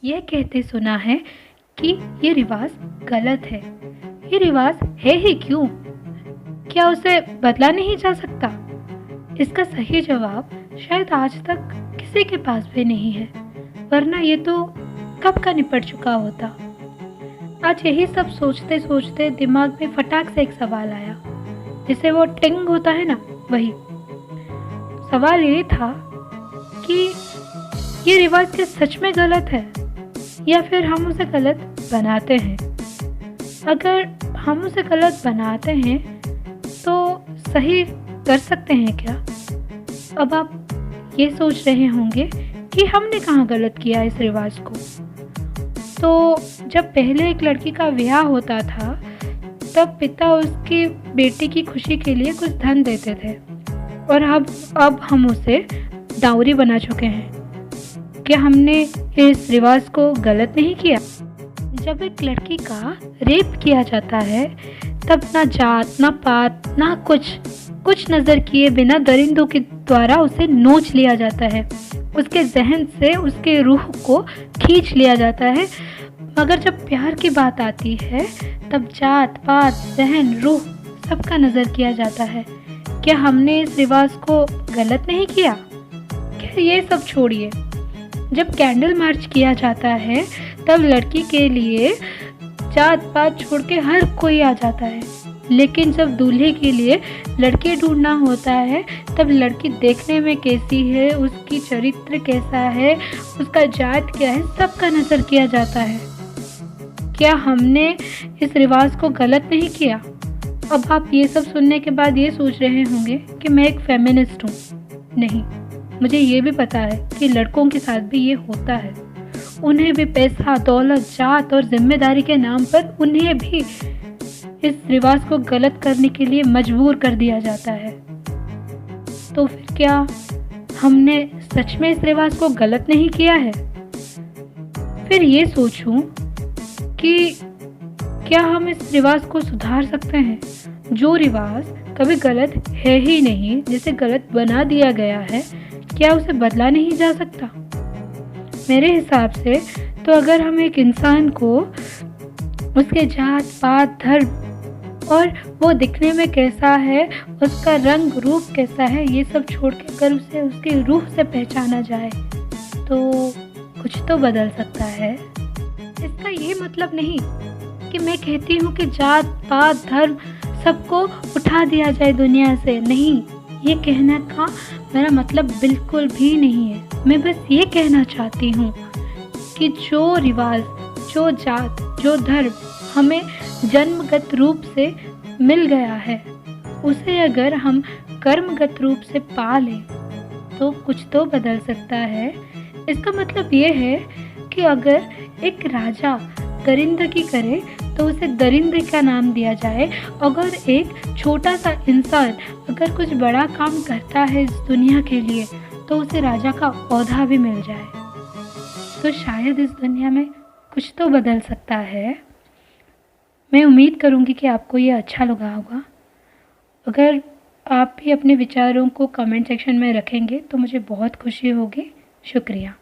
यह कहते सुना है कि ये रिवाज गलत है। ये रिवाज है ही क्यों? क्या उसे बदला नहीं जा सकता? इसका सही जवाब शायद आज तक किसी के पास भी नहीं है, वरना ये तो कब का निपट चुका होता। आज यही सब सोचते सोचते दिमाग में फटाक से एक सवाल आया, जिसे वो टिंग होता है ना, वही सवाल ये था कि ये रिवाज क्या सच में गलत है या फिर हम उसे गलत बनाते हैं? अगर हम उसे गलत बनाते हैं तो सही कर सकते हैं क्या? अब आप ये सोच रहे होंगे कि हमने कहाँ गलत किया इस रिवाज को। तो जब पहले एक लड़की का ब्याह होता था तब पिता उसकी बेटी की खुशी के लिए कुछ धन देते थे, और अब हम उसे डाउरी बना चुके हैं। क्या हमने इस रिवाज को गलत नहीं किया? जब एक लड़की का रेप किया जाता है तब ना जात ना पात ना कुछ नज़र किए बिना दरिंदों के द्वारा उसे नोच लिया जाता है, उसके जहन से उसके रूह को खींच लिया जाता है। मगर जब प्यार की बात आती है तब जात पात जहन रूह सबका नज़र किया जाता है। क्या हमने इस रिवाज को गलत नहीं किया? क्या ये सब छोड़िए, जब कैंडल मार्च किया जाता है तब लड़की के लिए जात पात छोड़ के हर कोई आ जाता है, लेकिन जब दूल्हे के लिए लड़के ढूंढना होता है तब लड़की देखने में कैसी है, उसकी चरित्र कैसा है, उसका जात क्या है, सबका नज़र किया जाता है। क्या हमने इस रिवाज को गलत नहीं किया? अब आप ये सब सुनने के बाद ये सोच रहे होंगे कि मैं एक फेमिनिस्ट हूँ। नहीं, मुझे ये भी पता है कि लड़कों के साथ भी ये होता है। उन्हें भी पैसा दौलत जात और जिम्मेदारी के नाम पर उन्हें भी इस रिवाज को गलत करने के लिए मजबूर कर दिया जाता है। तो फिर क्या हमने सच में इस रिवाज को गलत नहीं किया है? फिर ये सोचूं कि क्या हम इस रिवाज को सुधार सकते हैं? जो रिवाज कभी गलत है ही नहीं, जिसे गलत बना दिया गया है, क्या उसे बदला नहीं जा सकता? मेरे हिसाब से तो अगर हम एक इंसान को उसके जात पात धर्म और वो दिखने में कैसा है, उसका रंग रूप कैसा है, ये सब छोड़ के अगर उसे उसकी रूह से पहचाना जाए तो कुछ तो बदल सकता है। इसका ये मतलब नहीं कि मैं कहती हूँ कि जात पात धर्म सबको उठा दिया जाए दुनिया से। नहीं, ये कहने का मेरा मतलब बिल्कुल भी नहीं है। मैं बस ये कहना चाहती हूँ कि जो रिवाज, जो जात, जो धर्म हमें जन्मगत रूप से मिल गया है, उसे अगर हम कर्मगत रूप से पा लें तो कुछ तो बदल सकता है। इसका मतलब ये है कि अगर एक राजा दरिंदगी करे तो उसे दरिंदे का नाम दिया जाए। अगर एक छोटा सा इंसान अगर कुछ बड़ा काम करता है इस दुनिया के लिए तो उसे राजा का ओहदा भी मिल जाए, तो शायद इस दुनिया में कुछ तो बदल सकता है। मैं उम्मीद करूँगी कि आपको ये अच्छा लगा होगा। अगर आप भी अपने विचारों को कमेंट सेक्शन में रखेंगे तो मुझे बहुत खुशी होगी। शुक्रिया।